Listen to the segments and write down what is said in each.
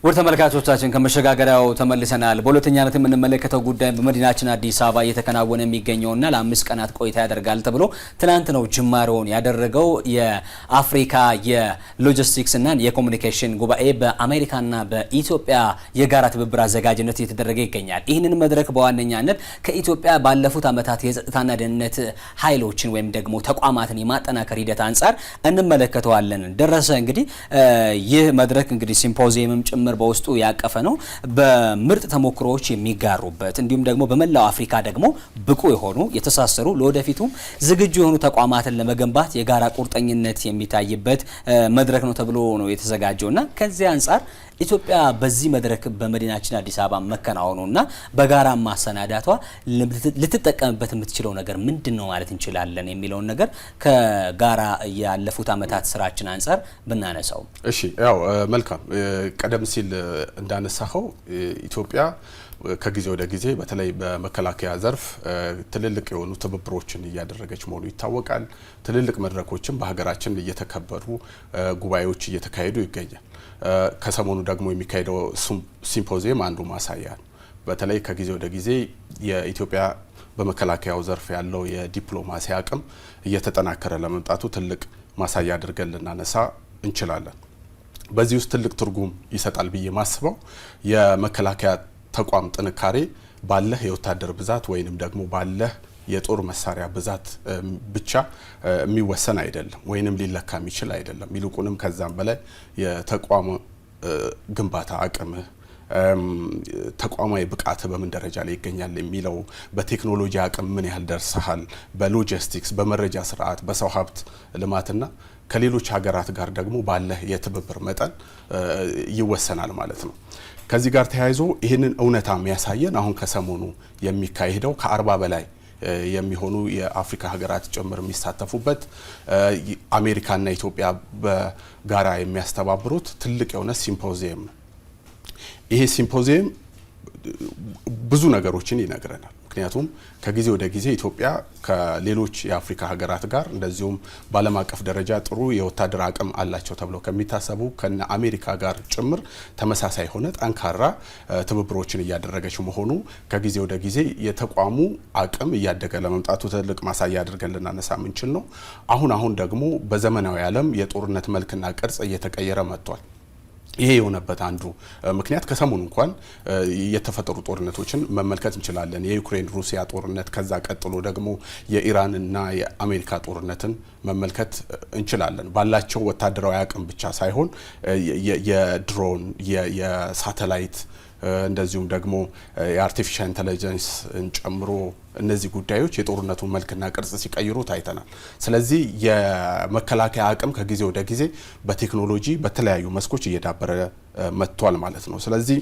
ወደ ተመልካቾቻችን ከመሸጋገሪያው ተመልሰናል። በሁለተኛነት የምንመለከተው ጉዳይ በመዲናችን አዲስ አበባ እየተከናወነ የሚገኘውና ለ5 ቀናት ቆይታ ያደርጋል ተብሎ ትናንት ነው ጅማሬውን ያደረገው የአፍሪካ የሎጂስቲክስ እና የኮሙኒኬሽን ጉባኤ በአሜሪካና በኢትዮጵያ የጋራ ትብብር አዘጋጅነት እየተደረገ ይገኛል። ይህንን መድረክ በዋነኛነት ከኢትዮጵያ ባለፉት ዓመታት የጸጥታና ደህንነት ኃይሎችን ወይም ደግሞ ተቋማትን የማጠናከር ሂደት አንፃር እንመለከተዋለን። ደረሰ እንግዲህ ይህ መድረክ እንግዲህ ሲምፖዚየምም ጭምር በውስጡ ያቀፈ ነው። በምርጥ ተሞክሮዎች የሚጋሩበት እንዲሁም ደግሞ በመላው አፍሪካ ደግሞ ብቁ የሆኑ የተሳሰሩ ለወደፊቱም ዝግጁ የሆኑ ተቋማትን ለመገንባት የጋራ ቁርጠኝነት የሚታይበት መድረክ ነው ተብሎ ነው የተዘጋጀውና ከዚህ አንፃር ኢትዮጵያ በዚህ መድረክ በመዲናችን አዲስ አበባ መከናወኑና በጋራ ማሰናዳቷ ልትጠቀምበት የምትችለው ነገር ምንድነው ማለት እንችላለን የሚለውን ነገር ከጋራ ያለፉት ዓመታት ስራችን አንፃር ብናነሳው። እሺ ያው መልካም ቀደም ሲል እንዳነሳኸው ኢትዮጵያ ከጊዜ ወደ ጊዜ በተለይ በመከላከያ ዘርፍ ትልልቅ የሆኑ ትብብሮችን እያደረገች መሆኑ ይታወቃል። ትልልቅ መድረኮችን በሀገራችን እየተከበሩ ጉባኤዎች እየተካሄዱ ይገኛል። ከሰሞኑ ደግሞ የሚካሄደው ሲምፖዚየም አንዱ ማሳያ ነው። በተለይ ከጊዜ ወደ ጊዜ የኢትዮጵያ በመከላከያው ዘርፍ ያለው የዲፕሎማሲ አቅም እየተጠናከረ ለመምጣቱ ትልቅ ማሳያ አድርገን ልናነሳ እንችላለን። በዚህ ውስጥ ትልቅ ትርጉም ይሰጣል ብዬ ማስበው የመከላከያ ተቋም ጥንካሬ ባለህ የወታደር ብዛት ወይንም ደግሞ ባለህ የጦር መሳሪያ ብዛት ብቻ የሚወሰን አይደለም ወይንም ሊለካ የሚችል አይደለም። ይልቁንም ከዛም በላይ የተቋም ግንባታ አቅም ተቋማዊ ብቃት በምን ደረጃ ላይ ይገኛል የሚለው በቴክኖሎጂ አቅም ምን ያህል ደርሰሃል፣ በሎጂስቲክስ በመረጃ ስርዓት በሰው ሀብት ልማትና ከሌሎች ሀገራት ጋር ደግሞ ባለህ የትብብር መጠን ይወሰናል ማለት ነው። ከዚህ ጋር ተያይዞ ይህንን እውነታ የሚያሳየን አሁን ከሰሞኑ የሚካሄደው ከ40 በላይ የሚሆኑ የአፍሪካ ሀገራት ጭምር የሚሳተፉበት አሜሪካና ኢትዮጵያ በጋራ የሚያስተባብሩት ትልቅ የሆነ ሲምፖዚየም ነው። ይሄ ሲምፖዚየም ብዙ ነገሮችን ይነግረናል። ምክንያቱም ከጊዜ ወደ ጊዜ ኢትዮጵያ ከሌሎች የአፍሪካ ሀገራት ጋር እንደዚሁም በዓለም አቀፍ ደረጃ ጥሩ የወታደር አቅም አላቸው ተብለው ከሚታሰቡ ከነ አሜሪካ ጋር ጭምር ተመሳሳይ ሆነ ጠንካራ ትብብሮችን እያደረገች መሆኑ ከጊዜ ወደ ጊዜ የተቋሙ አቅም እያደገ ለመምጣቱ ትልቅ ማሳያ አድርገን ልናነሳ የምንችል ነው። አሁን ደግሞ በዘመናዊ ዓለም የጦርነት መልክና ቅርጽ እየተቀየረ መጥቷል። ይሄ የሆነበት አንዱ ምክንያት ከሰሞኑ እንኳን የተፈጠሩ ጦርነቶችን መመልከት እንችላለን። የዩክሬን ሩሲያ ጦርነት፣ ከዛ ቀጥሎ ደግሞ የኢራን እና የአሜሪካ ጦርነትን መመልከት እንችላለን። ባላቸው ወታደራዊ አቅም ብቻ ሳይሆን የድሮን የሳተላይት እንደዚሁም ደግሞ የአርቲፊሻል ኢንተለጀንስን ጨምሮ እነዚህ ጉዳዮች የጦርነቱን መልክና ቅርጽ ሲቀይሩ ታይተናል። ስለዚህ የመከላከያ አቅም ከጊዜ ወደ ጊዜ በቴክኖሎጂ በተለያዩ መስኮች እየዳበረ መጥቷል ማለት ነው። ስለዚህ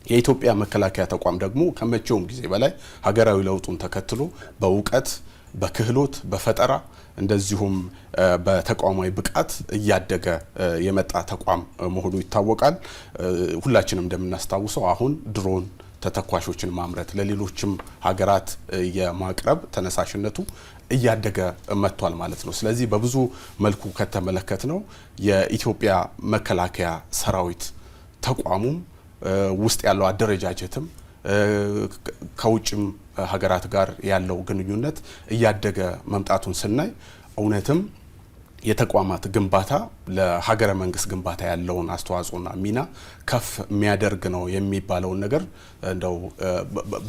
የኢትዮጵያ መከላከያ ተቋም ደግሞ ከመቼውም ጊዜ በላይ ሀገራዊ ለውጡን ተከትሎ በእውቀት በክህሎት በፈጠራ እንደዚሁም በተቋማዊ ብቃት እያደገ የመጣ ተቋም መሆኑ ይታወቃል። ሁላችንም እንደምናስታውሰው አሁን ድሮን ተተኳሾችን ማምረት ለሌሎችም ሀገራት የማቅረብ ተነሳሽነቱ እያደገ መጥቷል ማለት ነው። ስለዚህ በብዙ መልኩ ከተመለከት ነው የኢትዮጵያ መከላከያ ሰራዊት ተቋሙም ውስጥ ያለው አደረጃጀትም ከውጭም ሀገራት ጋር ያለው ግንኙነት እያደገ መምጣቱን ስናይ እውነትም የተቋማት ግንባታ ለሀገረ መንግስት ግንባታ ያለውን አስተዋጽኦና ሚና ከፍ የሚያደርግ ነው የሚባለውን ነገር እንደው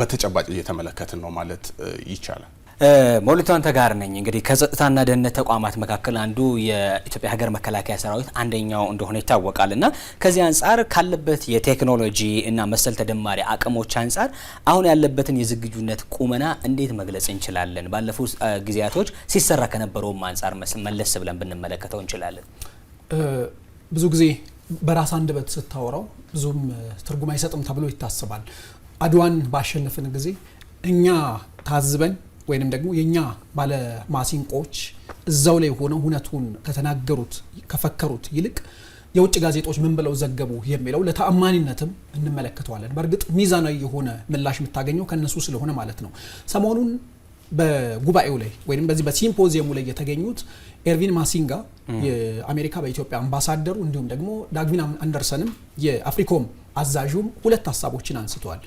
በተጨባጭ እየተመለከትን ነው ማለት ይቻላል። ሞልቷን ተጋር ነኝ እንግዲህ ከጸጥታና ደህንነት ተቋማት መካከል አንዱ የኢትዮጵያ ሀገር መከላከያ ሰራዊት አንደኛው እንደሆነ ይታወቃልና ከዚህ አንፃር ካለበት የቴክኖሎጂ እና መሰል ተደማሪ አቅሞች አንፃር አሁን ያለበትን የዝግጁነት ቁመና እንዴት መግለጽ እንችላለን? ባለፉት ጊዜያቶች ሲሰራ ከነበረው አንፃር መለስ ብለን ብንመለከተው እንችላለን። ብዙ ጊዜ በራስ አንደበት ስታወራው ብዙም ትርጉም አይሰጥም ተብሎ ይታሰባል። አድዋን ባሸነፍን ጊዜ እኛ ታዝበን ወይንም ደግሞ የኛ ባለ ማሲንቆች እዛው ላይ ሆነው ሁነቱን ከተናገሩት ከፈከሩት ይልቅ የውጭ ጋዜጦች ምን ብለው ዘገቡ የሚለው ለተአማኒነትም እንመለከተዋለን። በእርግጥ ሚዛናዊ የሆነ ምላሽ የምታገኘው ከነሱ ስለሆነ ማለት ነው። ሰሞኑን በጉባኤው ላይ ወይም በዚህ በሲምፖዚየሙ ላይ የተገኙት ኤርቪን ማሲንጋ የአሜሪካ በኢትዮጵያ አምባሳደሩ እንዲሁም ደግሞ ዳግቪን አንደርሰንም የአፍሪኮም አዛዡም ሁለት ሀሳቦችን አንስተዋል።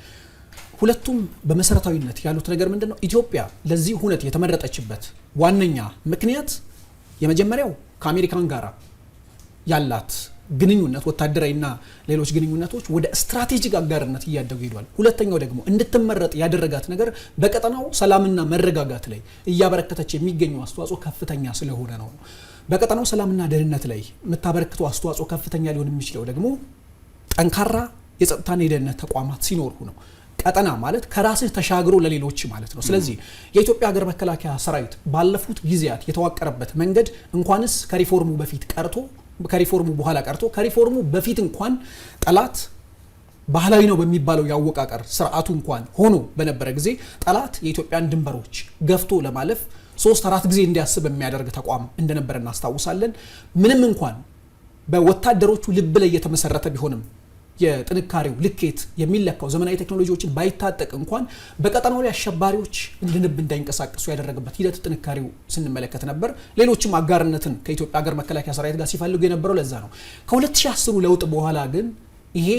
ሁለቱም በመሰረታዊነት ያሉት ነገር ምንድነው? ኢትዮጵያ ለዚህ ሁነት የተመረጠችበት ዋነኛ ምክንያት የመጀመሪያው ከአሜሪካን ጋር ያላት ግንኙነት ወታደራዊና ሌሎች ግንኙነቶች ወደ ስትራቴጂክ አጋርነት እያደጉ ሄዷል። ሁለተኛው ደግሞ እንድትመረጥ ያደረጋት ነገር በቀጠናው ሰላምና መረጋጋት ላይ እያበረከተች የሚገኘው አስተዋጽኦ ከፍተኛ ስለሆነ ነው። በቀጠናው ሰላምና ደህንነት ላይ የምታበረክተው አስተዋጽኦ ከፍተኛ ሊሆን የሚችለው ደግሞ ጠንካራ የጸጥታና የደህንነት ተቋማት ሲኖሩ ነው። ቀጠና ማለት ከራስህ ተሻግሮ ለሌሎች ማለት ነው። ስለዚህ የኢትዮጵያ ሀገር መከላከያ ሰራዊት ባለፉት ጊዜያት የተዋቀረበት መንገድ እንኳንስ ከሪፎርሙ በፊት ቀርቶ ከሪፎርሙ በኋላ ቀርቶ ከሪፎርሙ በፊት እንኳን ጠላት ባህላዊ ነው በሚባለው ያወቃቀር ስርዓቱ እንኳን ሆኖ በነበረ ጊዜ ጠላት የኢትዮጵያን ድንበሮች ገፍቶ ለማለፍ 3-4 ጊዜ እንዲያስብ የሚያደርግ ተቋም እንደነበረ እናስታውሳለን። ምንም እንኳን በወታደሮቹ ልብ ላይ የተመሰረተ ቢሆንም የጥንካሬው ልኬት የሚለካው ዘመናዊ ቴክኖሎጂዎችን ባይታጠቅ እንኳን በቀጠናው ላይ አሸባሪዎች እንድንብ እንዳይንቀሳቀሱ ያደረገበት ሂደት ጥንካሬው ስንመለከት ነበር። ሌሎችም አጋርነትን ከኢትዮጵያ ሀገር መከላከያ ሰራዊት ጋር ሲፈልጉ የነበረው ለዛ ነው። ከ2010 ለውጥ በኋላ ግን ይሄ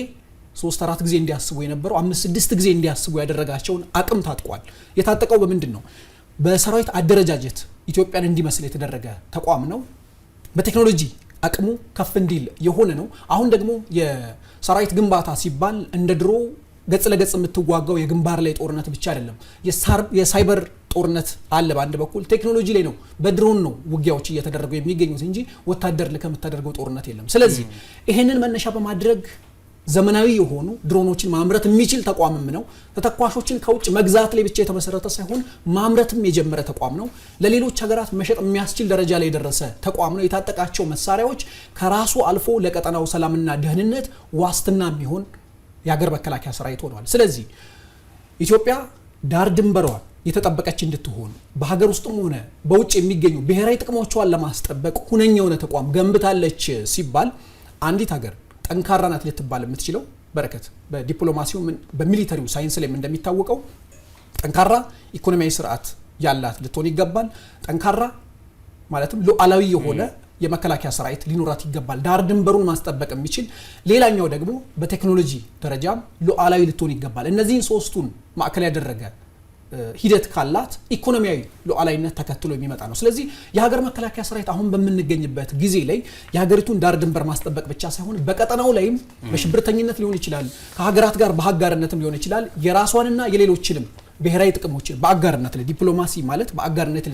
3-4 ጊዜ እንዲያስቡ የነበረው 5-6 ጊዜ እንዲያስቡ ያደረጋቸውን አቅም ታጥቋል። የታጠቀው በምንድን ነው? በሰራዊት አደረጃጀት ኢትዮጵያን እንዲመስል የተደረገ ተቋም ነው። በቴክኖሎጂ አቅሙ ከፍ እንዲል የሆነ ነው። አሁን ደግሞ የሰራዊት ግንባታ ሲባል እንደ ድሮ ገጽ ለገጽ የምትዋጋው የግንባር ላይ ጦርነት ብቻ አይደለም። የሳይበር ጦርነት አለ። በአንድ በኩል ቴክኖሎጂ ላይ ነው፣ በድሮን ነው ውጊያዎች እየተደረጉ የሚገኙት እንጂ ወታደር ልከ የምታደርገው ጦርነት የለም። ስለዚህ ይሄንን መነሻ በማድረግ ዘመናዊ የሆኑ ድሮኖችን ማምረት የሚችል ተቋምም ነው። ተተኳሾችን ከውጭ መግዛት ላይ ብቻ የተመሰረተ ሳይሆን ማምረትም የጀመረ ተቋም ነው። ለሌሎች ሀገራት መሸጥ የሚያስችል ደረጃ ላይ የደረሰ ተቋም ነው። የታጠቃቸው መሳሪያዎች ከራሱ አልፎ ለቀጠናው ሰላምና ደህንነት ዋስትና የሚሆን የሀገር መከላከያ ሰራዊት ሆኗል። ስለዚህ ኢትዮጵያ ዳር ድንበሯ የተጠበቀች እንድትሆን በሀገር ውስጥም ሆነ በውጭ የሚገኙ ብሔራዊ ጥቅሞቿን ለማስጠበቅ ሁነኛ የሆነ ተቋም ገንብታለች ሲባል አንዲት ሀገር ጠንካራ ናት ልትባል የምትችለው በረከት በዲፕሎማሲው በሚሊተሪው ሳይንስ ላይ እንደሚታወቀው ጠንካራ ኢኮኖሚያዊ ስርዓት ያላት ልትሆን ይገባል። ጠንካራ ማለትም ሉዓላዊ የሆነ የመከላከያ ሰራዊት ሊኖራት ይገባል፣ ዳር ድንበሩን ማስጠበቅ የሚችል። ሌላኛው ደግሞ በቴክኖሎጂ ደረጃም ሉዓላዊ ልትሆን ይገባል። እነዚህን ሶስቱን ማዕከል ያደረገ ሂደት ካላት ኢኮኖሚያዊ ሉዓላዊነት ተከትሎ የሚመጣ ነው። ስለዚህ የሀገር መከላከያ ሰራዊት አሁን በምንገኝበት ጊዜ ላይ የሀገሪቱን ዳር ድንበር ማስጠበቅ ብቻ ሳይሆን በቀጠናው ላይም በሽብርተኝነት ሊሆን ይችላል፣ ከሀገራት ጋር በአጋርነትም ሊሆን ይችላል፣ የራሷንና የሌሎችንም ብሔራዊ ጥቅሞችን በአጋርነት ላይ ዲፕሎማሲ ማለት በአጋርነት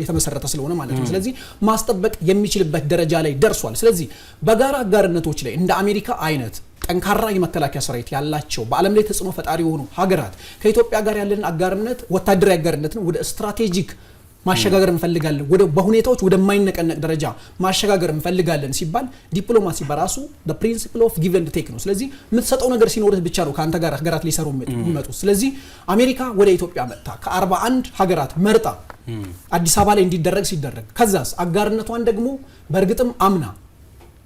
የተመሰረተ ስለሆነ ማለት ነው። ስለዚህ ማስጠበቅ የሚችልበት ደረጃ ላይ ደርሷል። ስለዚህ በጋራ አጋርነቶች ላይ እንደ አሜሪካ አይነት ጠንካራ የመከላከያ ሰራዊት ያላቸው በዓለም ላይ ተጽዕኖ ፈጣሪ የሆኑ ሀገራት ከኢትዮጵያ ጋር ያለን አጋርነት ወታደራዊ አጋርነት ነው ወደ ስትራቴጂክ ማሸጋገር እንፈልጋለን፣ ወደ በሁኔታዎች ወደማይነቀነቅ ደረጃ ማሸጋገር እንፈልጋለን ሲባል ዲፕሎማሲ በራሱ the principle of give and take ነው። ስለዚህ የምትሰጠው ነገር ሲኖርህ ብቻ ነው ከአንተ ጋር ሀገራት ሊሰሩ የሚመጡት። ስለዚህ አሜሪካ ወደ ኢትዮጵያ መጥታ ከ41 ሀገራት መርጣ አዲስ አበባ ላይ እንዲደረግ ሲደረግ ከዛስ አጋርነቷን ደግሞ በእርግጥም አምና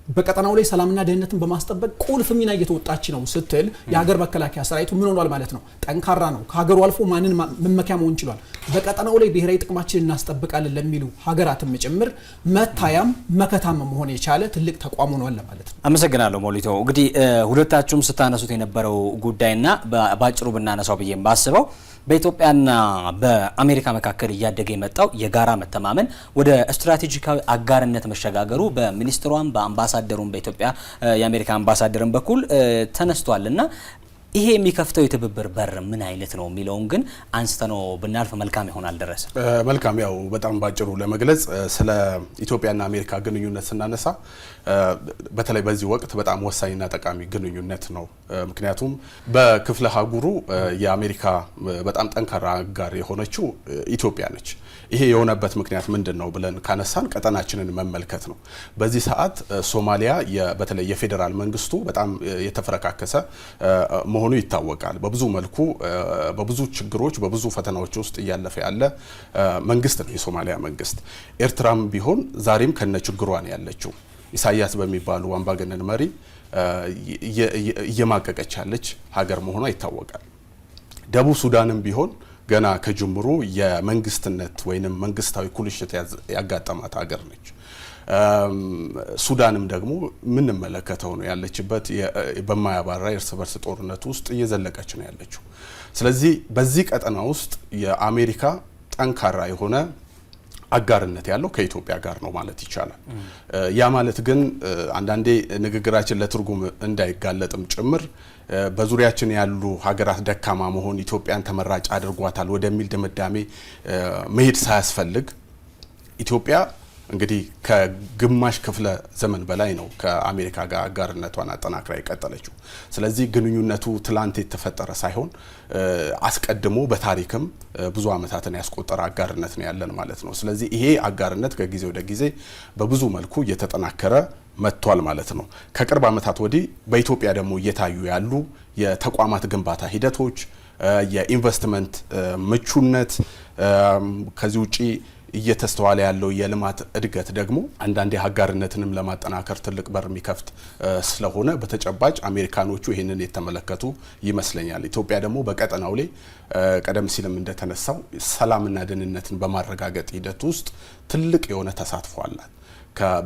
በቀጠናው ላይ ሰላምና ደህንነትን በማስጠበቅ ቁልፍ ሚና እየተወጣች ነው ስትል የሀገር መከላከያ ሰራዊቱ ምን ሆኗል ማለት ነው? ጠንካራ ነው። ከሀገሩ አልፎ ማንን መመኪያ መሆን ችሏል። በቀጠናው ላይ ብሔራዊ ጥቅማችንን እናስጠብቃለን ለሚሉ ሀገራትም ጭምር መታያም መከታም መሆን የቻለ ትልቅ ተቋም ሆኗል ማለት ነው። አመሰግናለሁ ሞሊቶ። እንግዲህ ሁለታችሁም ስታነሱት የነበረው ጉዳይና ባጭሩ ብናነሳው ብዬ ባስበው በኢትዮጵያና በአሜሪካ መካከል እያደገ የመጣው የጋራ መተማመን ወደ ስትራቴጂካዊ አጋርነት መሸጋገሩ በሚኒስትሯም በአምባሳደሩም በኢትዮጵያ የአሜሪካ አምባሳደርም በኩል ተነስቷልና ይሄ የሚከፍተው የትብብር በር ምን አይነት ነው የሚለውን ግን አንስተነው ብናልፍ መልካም ይሆናል። ደረሰ መልካም። ያው በጣም ባጭሩ ለመግለጽ ስለ ኢትዮጵያና አሜሪካ ግንኙነት ስናነሳ በተለይ በዚህ ወቅት በጣም ወሳኝና ጠቃሚ ግንኙነት ነው። ምክንያቱም በክፍለ ሀገሩ የአሜሪካ በጣም ጠንካራ አጋር የሆነችው ኢትዮጵያ ነች። ይሄ የሆነበት ምክንያት ምንድነው ብለን ካነሳን ቀጠናችንን መመልከት ነው። በዚህ ሰዓት ሶማሊያ በተለይ የፌዴራል መንግስቱ በጣም የተፈረካከሰ መሆኑ ይታወቃል። በብዙ መልኩ በብዙ ችግሮች በብዙ ፈተናዎች ውስጥ እያለፈ ያለ መንግስት ነው የሶማሊያ መንግስት። ኤርትራም ቢሆን ዛሬም ከነ ችግሯ ነው ያለችው። ኢሳያስ በሚባሉ አምባገነን መሪ እየማቀቀች ያለች ሀገር መሆኗ ይታወቃል። ደቡብ ሱዳንም ቢሆን ገና ከጅምሩ የመንግስትነት ወይንም መንግስታዊ ኩልሽት ያጋጠማት ሀገር ነች። ሱዳንም ደግሞ ምን መለከተው ነው ያለችበት በማያባራ እርስ በርስ ጦርነት ውስጥ እየዘለቀች ነው ያለችው። ስለዚህ በዚህ ቀጠና ውስጥ የአሜሪካ ጠንካራ የሆነ አጋርነት ያለው ከኢትዮጵያ ጋር ነው ማለት ይቻላል። ያ ማለት ግን አንዳንዴ ንግግራችን ለትርጉም እንዳይጋለጥም ጭምር በዙሪያችን ያሉ ሀገራት ደካማ መሆን ኢትዮጵያን ተመራጭ አድርጓታል ወደሚል ድምዳሜ መሄድ ሳያስፈልግ ኢትዮጵያ እንግዲህ ከግማሽ ክፍለ ዘመን በላይ ነው ከአሜሪካ ጋር አጋርነቷን አጠናክራ የቀጠለችው። ስለዚህ ግንኙነቱ ትላንት የተፈጠረ ሳይሆን አስቀድሞ በታሪክም ብዙ ዓመታትን ያስቆጠረ አጋርነት ነው ያለን ማለት ነው። ስለዚህ ይሄ አጋርነት ከጊዜ ወደ ጊዜ በብዙ መልኩ እየተጠናከረ መጥቷል ማለት ነው። ከቅርብ ዓመታት ወዲህ በኢትዮጵያ ደግሞ እየታዩ ያሉ የተቋማት ግንባታ ሂደቶች፣ የኢንቨስትመንት ምቹነት፣ ከዚህ ውጪ እየተስተዋለ ያለው የልማት እድገት ደግሞ አንዳንዴ አጋርነትንም ለማጠናከር ትልቅ በር የሚከፍት ስለሆነ በተጨባጭ አሜሪካኖቹ ይህንን የተመለከቱ ይመስለኛል። ኢትዮጵያ ደግሞ በቀጠናው ላይ ቀደም ሲልም እንደተነሳው ሰላምና ደህንነትን በማረጋገጥ ሂደት ውስጥ ትልቅ የሆነ ተሳትፎ አላት።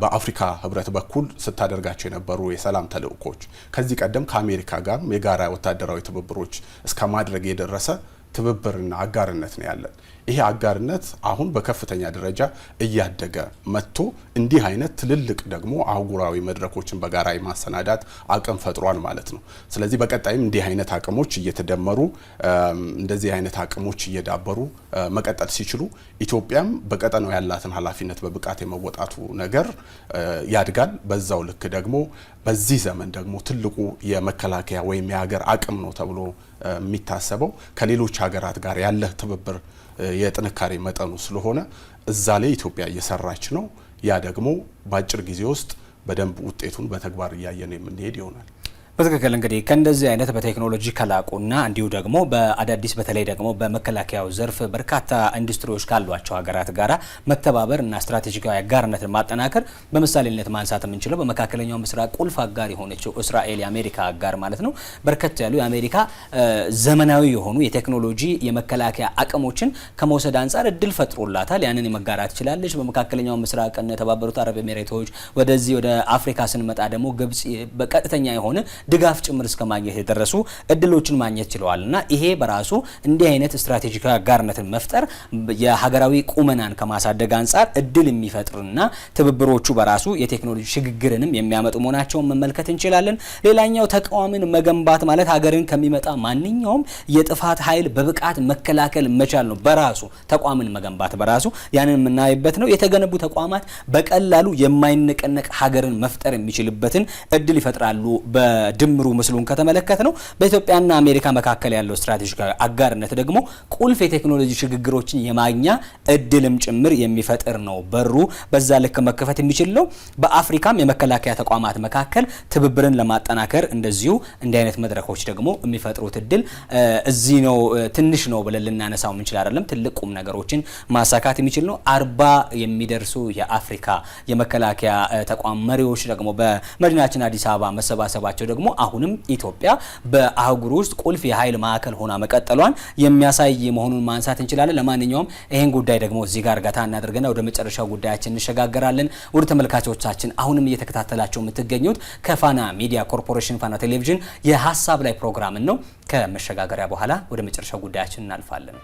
በአፍሪካ ህብረት በኩል ስታደርጋቸው የነበሩ የሰላም ተልእኮች ከዚህ ቀደም ከአሜሪካ ጋር የጋራ ወታደራዊ ትብብሮች እስከ ማድረግ የደረሰ ትብብርና አጋርነት ነው ያለን። ይሄ አጋርነት አሁን በከፍተኛ ደረጃ እያደገ መጥቶ እንዲህ አይነት ትልልቅ ደግሞ አህጉራዊ መድረኮችን በጋራ የማሰናዳት አቅም ፈጥሯል ማለት ነው። ስለዚህ በቀጣይም እንዲህ አይነት አቅሞች እየተደመሩ እንደዚህ አይነት አቅሞች እየዳበሩ መቀጠል ሲችሉ ኢትዮጵያም በቀጠናው ያላትን ኃላፊነት በብቃት የመወጣቱ ነገር ያድጋል። በዛው ልክ ደግሞ በዚህ ዘመን ደግሞ ትልቁ የመከላከያ ወይም የሀገር አቅም ነው ተብሎ የሚታሰበው ከሌሎች ሀገራት ጋር ያለ ትብብር የጥንካሬ መጠኑ ስለሆነ እዛ ላይ ኢትዮጵያ እየሰራች ነው። ያ ደግሞ በአጭር ጊዜ ውስጥ በደንብ ውጤቱን በተግባር እያየን የምንሄድ ይሆናል። በትክክል እንግዲህ ከእንደዚህ አይነት በቴክኖሎጂ ከላቁና እንዲሁ ደግሞ በአዳዲስ በተለይ ደግሞ በመከላከያው ዘርፍ በርካታ ኢንዱስትሪዎች ካሏቸው ሀገራት ጋራ መተባበር እና ስትራቴጂካዊ አጋርነትን ማጠናከር በምሳሌነት ማንሳት የምንችለው በመካከለኛው ምስራቅ ቁልፍ አጋር የሆነችው እስራኤል የአሜሪካ አጋር ማለት ነው። በርከት ያሉ የአሜሪካ ዘመናዊ የሆኑ የቴክኖሎጂ የመከላከያ አቅሞችን ከመውሰድ አንጻር እድል ፈጥሮላታል። ያንን የመጋራት ትችላለች። በመካከለኛው ምስራቅ የተባበሩት አረብ ኤሚሬቶች፣ ወደዚህ ወደ አፍሪካ ስንመጣ ደግሞ ግብጽ በቀጥተኛ የሆነ ድጋፍ ጭምር እስከ ማግኘት የደረሱ እድሎችን ማግኘት ችለዋልና ይሄ በራሱ እንዲህ አይነት ስትራቴጂካዊ አጋርነትን መፍጠር የሀገራዊ ቁመናን ከማሳደግ አንጻር እድል የሚፈጥርና ትብብሮቹ በራሱ የቴክኖሎጂ ሽግግርንም የሚያመጡ መሆናቸውን መመልከት እንችላለን። ሌላኛው ተቋምን መገንባት ማለት ሀገርን ከሚመጣ ማንኛውም የጥፋት ኃይል በብቃት መከላከል መቻል ነው። በራሱ ተቋምን መገንባት በራሱ ያንን የምናይበት ነው። የተገነቡ ተቋማት በቀላሉ የማይነቀነቅ ሀገርን መፍጠር የሚችልበትን እድል ይፈጥራሉ። ድምሩ ምስሉን ከተመለከት ነው በኢትዮጵያና አሜሪካ መካከል ያለው ስትራቴጂካዊ አጋርነት ደግሞ ቁልፍ የቴክኖሎጂ ሽግግሮችን የማግኛ እድልም ጭምር የሚፈጥር ነው። በሩ በዛ ልክ መከፈት የሚችል ነው። በአፍሪካም የመከላከያ ተቋማት መካከል ትብብርን ለማጠናከር እንደዚሁ እንዲህ አይነት መድረኮች ደግሞ የሚፈጥሩት እድል እዚህ ነው። ትንሽ ነው ብለን ልናነሳው የምንችል አይደለም። ትልቅ ቁም ነገሮችን ማሳካት የሚችል ነው። 40 የሚደርሱ የአፍሪካ የመከላከያ ተቋም መሪዎች ደግሞ በመዲናችን አዲስ አበባ መሰባሰባቸው ደግሞ አሁንም ኢትዮጵያ በአህጉሩ ውስጥ ቁልፍ የኃይል ማዕከል ሆና መቀጠሏን የሚያሳይ መሆኑን ማንሳት እንችላለን። ለማንኛውም ይሄን ጉዳይ ደግሞ እዚህ ጋር ገታ እናደርገና ወደ መጨረሻው ጉዳያችን እንሸጋገራለን። ወደ ተመልካቾቻችን አሁንም እየተከታተላችሁ የምትገኙት ከፋና ሚዲያ ኮርፖሬሽን ፋና ቴሌቪዥን የሀሳብ ላይ ፕሮግራምን ነው። ከመሸጋገሪያ በኋላ ወደ መጨረሻው ጉዳያችን እናልፋለን።